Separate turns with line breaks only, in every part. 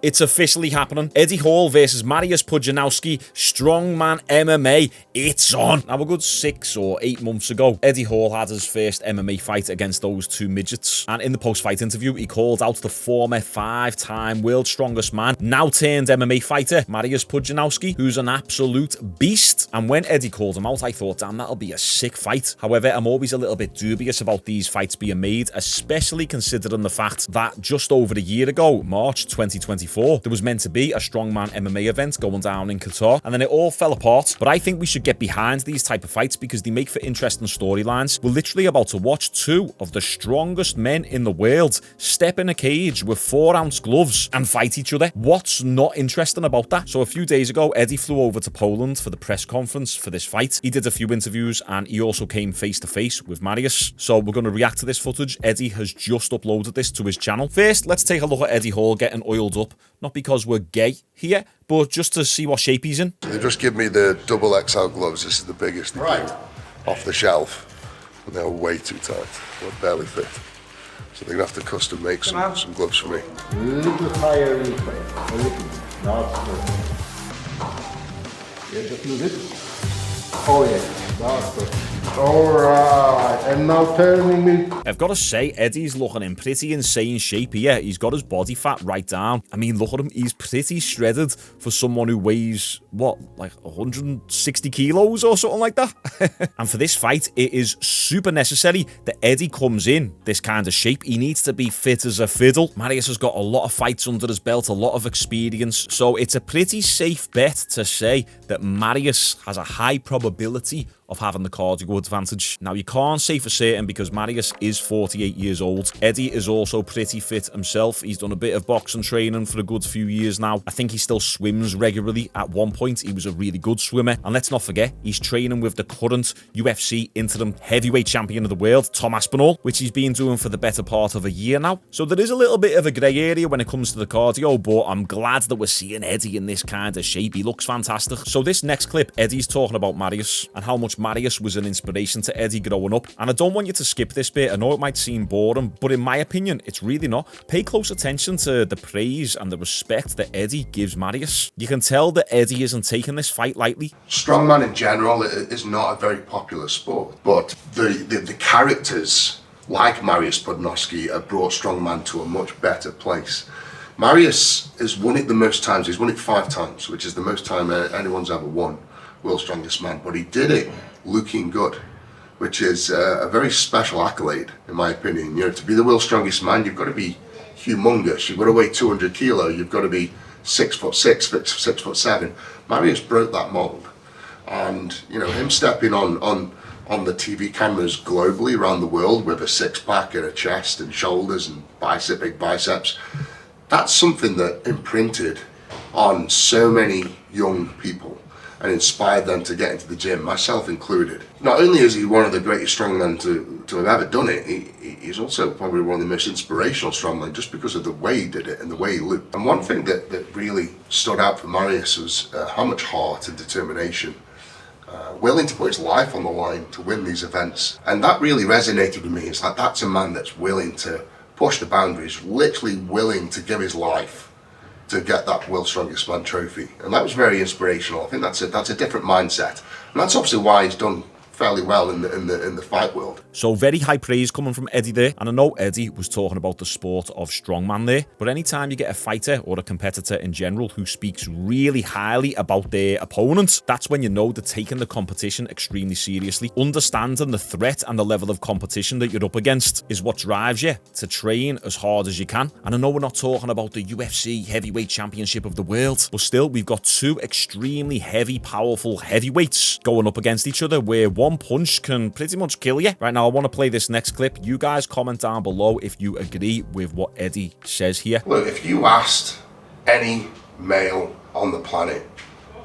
It's officially happening. Eddie Hall versus Marius Pudzianowski, Strongman MMA. It's on. Now, a good 6 or 8 months ago, Eddie Hall had his first MMA fight against those two midgets. And in the post-fight interview, he called out the former 5-time world's strongest man, now turned MMA fighter, Marius Pudzianowski, who's an absolute beast. And when Eddie called him out, I thought, damn, that'll be a sick fight. However, I'm always a little bit dubious about these fights being made, especially considering the fact that just over a year ago, March 2024, there was meant to be a Strongman MMA event going down in Qatar, and then it all fell apart. But I think we should get behind these type of fights because they make for interesting storylines. We're literally about to watch two of the strongest men in the world step in a cage with 4-ounce gloves and fight each other. What's not interesting about that? So a few days ago, Eddie flew over to Poland for the press conference for this fight. He did a few interviews and he also came face to face with Marius. So we're going to react to this footage. Eddie has just uploaded this to his channel. First, let's take a look at Eddie Hall getting oiled up. Not because we're gay here, but just to see what shape he's in.
They just give me the double XL gloves. This is the biggest they do off the shelf. But they're way too tight. They'll barely fit. So they're going to have to custom make some gloves for me.
A little higher in place. A little. That's perfect. Yeah, just move it. Oh yeah, that's perfect. Alright, and now turning me.
I've got to say, Eddie's looking in pretty insane shape here. He's got his body fat right down. I mean, look at him. He's pretty shredded for someone who weighs, what, like 160 kilos or something like that? And for this fight, it is super necessary that Eddie comes in this kind of shape. He needs to be fit as a fiddle. Marius has got a lot of fights under his belt, a lot of experience. So it's a pretty safe bet to say that Marius has a high probability of having the cardio advantage. Now, you can't say for certain because Marius is 48 years old. Eddie is also pretty fit himself. He's done a bit of boxing training for a good few years now. I think he still swims regularly. At one point, he was a really good swimmer. And let's not forget, he's training with the current UFC interim heavyweight champion of the world, Tom Aspinall, which he's been doing for the better part of a year now. So there is a little bit of a grey area when it comes to the cardio, but I'm glad that we're seeing Eddie in this kind of shape. He looks fantastic. So this next clip, Eddie's talking about Marius and how much Marius was an inspiration to Eddie growing up. And I don't want you to skip this bit. I know it might seem boring, but in my opinion, it's really not. Pay close attention to the praise and the respect that Eddie gives Marius. You can tell that Eddie isn't taking this fight lightly.
Strongman in general is not a very popular sport, but the characters like Marius Pjinowski have brought Strongman to a much better place. Marius has won it the most times. He's won it 5 times, which is the most time anyone's ever won World's Strongest Man, but he did it looking good, which is a very special accolade in my opinion. You know, to be the world's strongest man, you've got to be humongous. You've got to weigh 200 kilo. You've got to be 6'6", 6'7". Marius broke that mold, and you know, him stepping on the TV cameras globally around the world with a 6-pack and a chest and shoulders and big biceps, that's something that imprinted on so many young people and inspired them to get into the gym, myself included. Not only is he one of the greatest strongmen to have ever done it, he's also probably one of the most inspirational strongmen just because of the way he did it and the way he looked. And one thing that really stood out for Marius was how much heart and determination, willing to put his life on the line to win these events. And that really resonated with me. It's like, that's a man that's willing to push the boundaries, literally willing to give his life to get that World's Strongest Man trophy. And that was very inspirational. I think that's a different mindset. And that's obviously why he's done fairly well in the fight world.
So very high praise coming from Eddie there. And I know Eddie was talking about the sport of strongman there, but anytime you get a fighter or a competitor in general who speaks really highly about their opponent, that's when you know they're taking the competition extremely seriously. Understanding the threat and the level of competition that you're up against is what drives you to train as hard as you can. And I know we're not talking about the UFC heavyweight championship of the world, but still we've got two extremely heavy, powerful heavyweights going up against each other where one punch can pretty much kill you. Right now, I want to play this next clip. You guys comment down below if you agree with what Eddie says here.
Look, if you asked any male on the planet,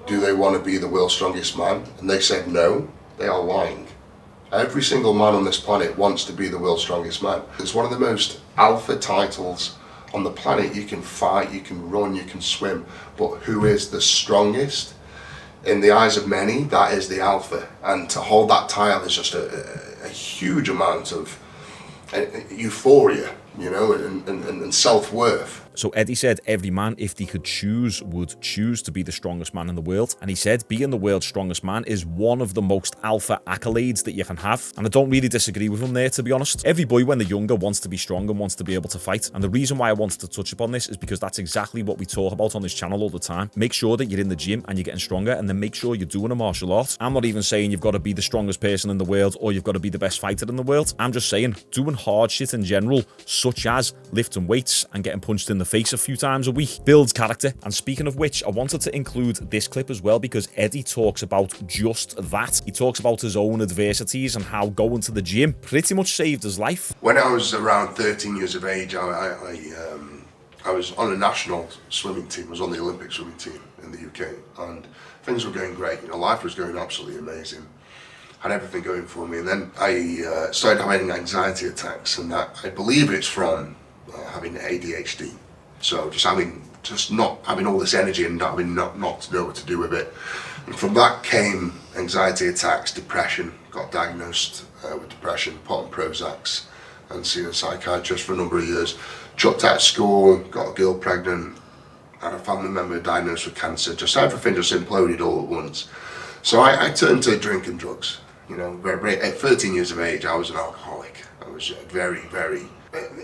do they want to be the world's strongest man? And they said no, they are lying. Every single man on this planet wants to be the world's strongest man. It's one of the most alpha titles on the planet. You can fight, you can run, you can swim, but who is the strongest? In the eyes of many, that is the alpha, and to hold that title is just a huge amount of euphoria, you know, and self-worth.
So Eddie said every man, if they could choose, would choose to be the strongest man in the world. And he said being the world's strongest man is one of the most alpha accolades that you can have. And I don't really disagree with him there, to be honest. Every boy when they're younger wants to be strong and wants to be able to fight. And the reason why I wanted to touch upon this is because that's exactly what we talk about on this channel all the time. Make sure that you're in the gym and you're getting stronger, and then make sure you're doing a martial art. I'm not even saying you've got to be the strongest person in the world or you've got to be the best fighter in the world. I'm just saying doing hard shit in general, such as lifting weights and getting punched in the face a few times a week, builds character. And speaking of which, I wanted to include this clip as well because Eddie talks about just that. He talks about his own adversities and how going to the gym pretty much saved his life.
When I was around 13 years of age, I was on a national swimming team. I was on the Olympic swimming team in the UK, and things were going great. You know, life was going absolutely amazing. Had everything going for me, and then I started having anxiety attacks, and that I believe it's from having ADHD. So just not having all this energy and not to know what to do with it. And from that came anxiety attacks, depression. Got diagnosed with depression, put on Prozacs, and seen a psychiatrist for a number of years. Dropped out of school, got a girl pregnant, had a family member diagnosed with cancer. Just everything just imploded all at once. So I turned to drink and drugs. You know, at 13 years of age, I was an alcoholic. I was very, very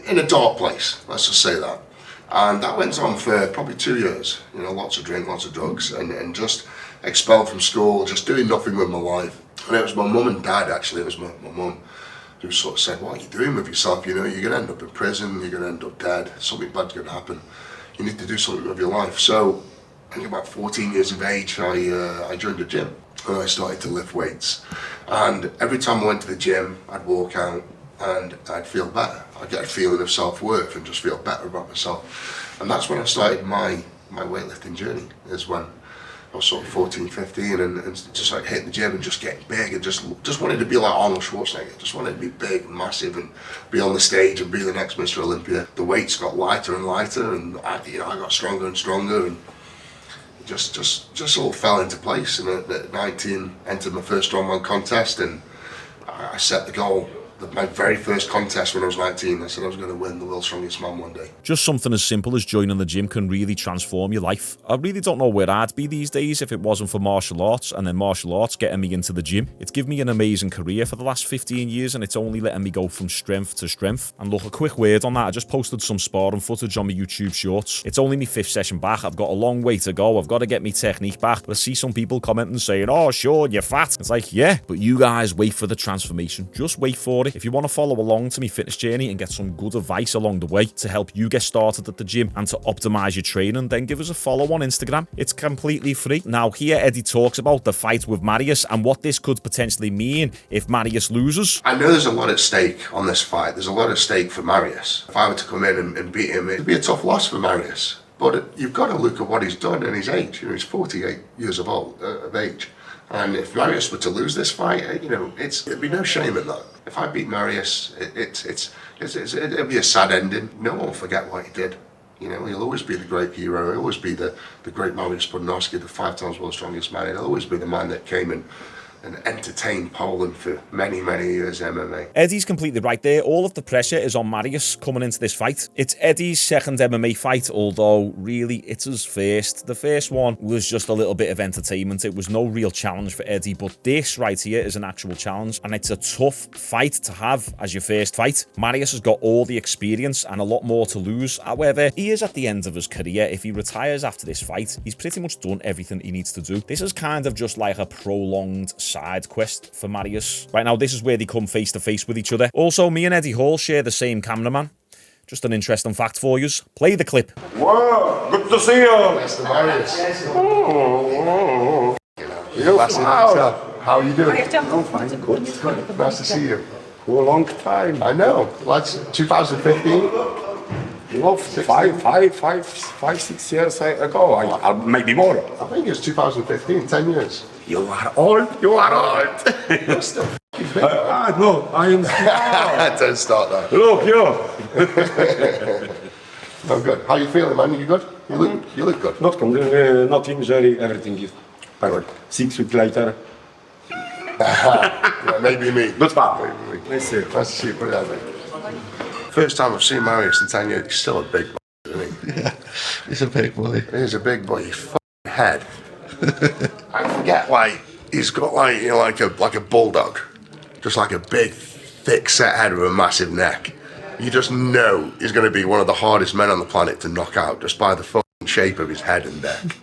in a dark place. Let's just say that. And that went on for probably 2 years. You know, lots of drink, lots of drugs, and just expelled from school, just doing nothing with my life. And it was my mum and dad, actually. It was my mum who sort of said, what are you doing with yourself? You know, you're going to end up in prison, you're going to end up dead, something bad's going to happen. You need to do something with your life. So, I think about 14 years of age, I joined a gym. And I started to lift weights. And every time I went to the gym, I'd walk out and I'd feel better. I'd get a feeling of self-worth and just feel better about myself. And that's when I started my weightlifting journey, is when I was sort of 14, 15 and just like hitting the gym and just getting big and just wanted to be like Arnold Schwarzenegger. Just wanted to be big and massive and be on the stage and be the next Mr. Olympia. The weights got lighter and lighter, and I got stronger and stronger, and just all fell into place. And at 19, entered my first strongman contest, and I set the goal. My very first contest when I was 19, I said I was going to win the world's strongest man one day.
Just something as simple as joining the gym can really transform your life. I really don't know where I'd be these days if it wasn't for martial arts, and then martial arts getting me into the gym. It's given me an amazing career for the last 15 years, and it's only letting me go from strength to strength. And look, a quick word on that, I just posted some sparring footage on my YouTube shorts. It's only my 5th session back. I've got a long way to go. I've got to get my technique back. But I see some people commenting saying, oh, Shaun, you're fat. It's like, yeah, but you guys wait for the transformation. Just wait for it. If you want to follow along to my fitness journey and get some good advice along the way to help you get started at the gym and to optimize your training, then give us a follow on Instagram. It's completely free. Now, here Eddie talks about the fight with Marius and what this could potentially mean if Marius loses.
I know there's a lot at stake on this fight. There's a lot at stake for Marius. If I were to come in and beat him, it'd be a tough loss for Marius. But you've got to look at what he's done and his age. You know, he's 48 years of age. And if Marius were to lose this fight, you know, it'd be no shame in that. If I beat Marius, it'd be a sad ending. No one will forget what he did. You know, he'll always be the great hero. He'll always be the great Mariusz Pjinowski, the 5 times world's strongest man. He'll always be the man that came and entertained Poland for many, many years MMA.
Eddie's completely right there. All of the pressure is on Marius coming into this fight. It's Eddie's second MMA fight, although really it's his first. The first one was just a little bit of entertainment. It was no real challenge for Eddie, but this right here is an actual challenge, and it's a tough fight to have as your first fight. Marius has got all the experience and a lot more to lose. However, he is at the end of his career. If he retires after this fight, he's pretty much done everything he needs to do. This is kind of just like a prolonged side quest for Marius. Right now, this is where they come face to face with each other. Also, me and Eddie Hall share the same cameraman. Just an interesting fact for you. Play the clip.
Wow, good to see you.
That's the Marius.
Oh.
How are you doing?
I'm fine, good.
Nice to see you.
For a long time.
I know. That's 2015.
Well, five, 6 years ago. I'll maybe more.
I think it's 2015, 10 years.
You are old. You are old.
You're still f***ing big.
No, I am small.
Don't start that.
Look, you.
I'm good. How you feeling, man? You good? You look good.
Not injury. Everything is perfect. 6 weeks later.
Yeah, maybe me.
Good fun.
Maybe me.
Let's see.
Nice to see you. Put it out there. First time I've seen Marius in 10 years. He's still a big man, isn't he?
He's a big boy.
He's a big boy. His fucking head. I forget, like, he's got like, you know, like a bulldog. Just like a big, thick set head with a massive neck. You just know he's going to be one of the hardest men on the planet to knock out just by the fucking shape of his head and neck.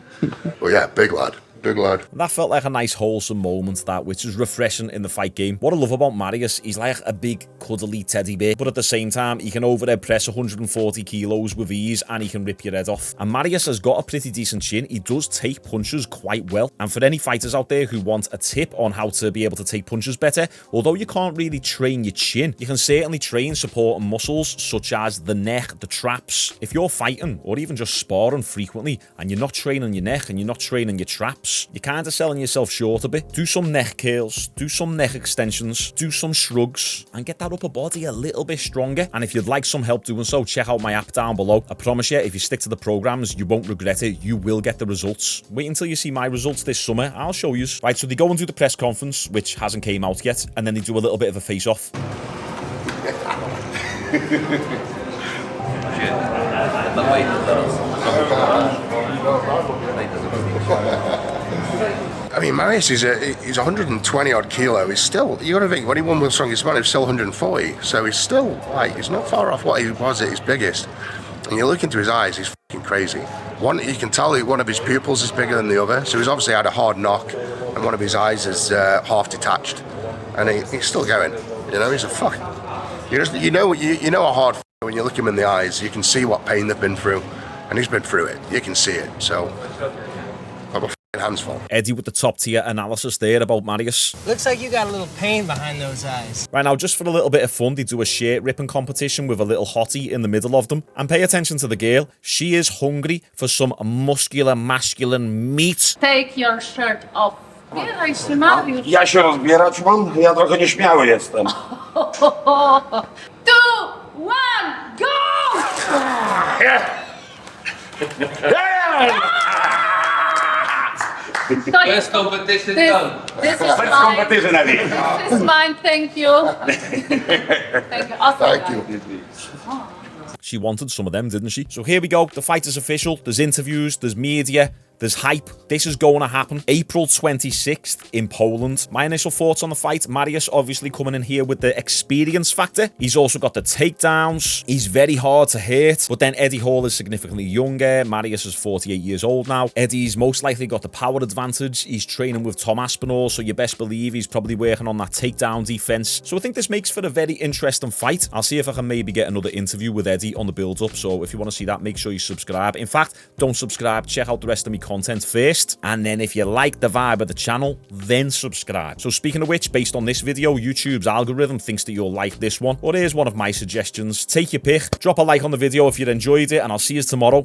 But yeah, big lad. Big lad.
That felt like a nice wholesome moment, that, which is refreshing in the fight game. What I love about Marius, he's like a big cuddly teddy bear, but at the same time he can overhead press 140 kilos with ease and he can rip your head off. And Marius has got a pretty decent chin. He does take punches quite well, and for any fighters out there who want a tip on how to be able to take punches better, although you can't really train your chin, you can certainly train supporting muscles such as the neck, the traps. If you're fighting or even just sparring frequently and you're not training your neck and you're not training your traps, you're kind of selling yourself short a bit. Do some neck curls, do some neck extensions, do some shrugs, and get that upper body a little bit stronger. And if you'd like some help doing so, check out my app down below. I promise you, if you stick to the programs, you won't regret it. You will get the results. Wait until you see my results this summer. I'll show you. Right, so they go and do the press conference, which hasn't came out yet, and then they do a little bit of a face-off.
I mean, Marius he's 120 odd kilo. He's still, you gotta think, when he won World's Strongest Man, he was still 140. So he's still, like, he's not far off what he was at his biggest. And you look into his eyes, he's fucking crazy. You can tell one of his pupils is bigger than the other. So he's obviously had a hard knock, and one of his eyes is half detached. And he's still going. You know, he's a fuck. You know a hard when you look him in the eyes, you can see what pain they've been through. And he's been through it. You can see it. So, I'm a hands full.
Eddie with the top tier analysis there about Marius.
Looks like you got a little pain behind those eyes.
Right now, just for a little bit of fun, they do a shirt ripping competition with a little hottie in the middle of them. And pay attention to the girl. She is hungry for some muscular, masculine meat.
Take your shirt off. Zbieraj się, Mariusz.
Ja się rozbierać mam? Ja trochę nieśmiały jestem.
2, 1, go!
Best competition done.
This is
Best
mine.
competition, Eddie.
This is mine. Thank you. Thank you. Awesome.
Thank you.
She wanted some of them, didn't she? So here we go. The fight is official. There's interviews, there's media, there's hype. This is going to happen April 26th in Poland. My initial thoughts on the fight: Marius obviously coming in here with the experience factor. He's also got the takedowns. He's very hard to hit. But then Eddie Hall is significantly younger. Marius is 48 years old now. Eddie's most likely got the power advantage. He's training with Tom Aspinall, so you best believe he's probably working on that takedown defense. So I think this makes for a very interesting fight. I'll see if I can maybe get another interview with Eddie on the build-up. So if you want to see that, make sure you subscribe. In fact, don't subscribe. Check out the rest of my content first, and then if you like the vibe of the channel, then subscribe. So speaking of which, based on this video, YouTube's algorithm thinks that you'll like this one, or here's one of my suggestions. Take your pick, drop a like on the video if you enjoyed it, and I'll see you tomorrow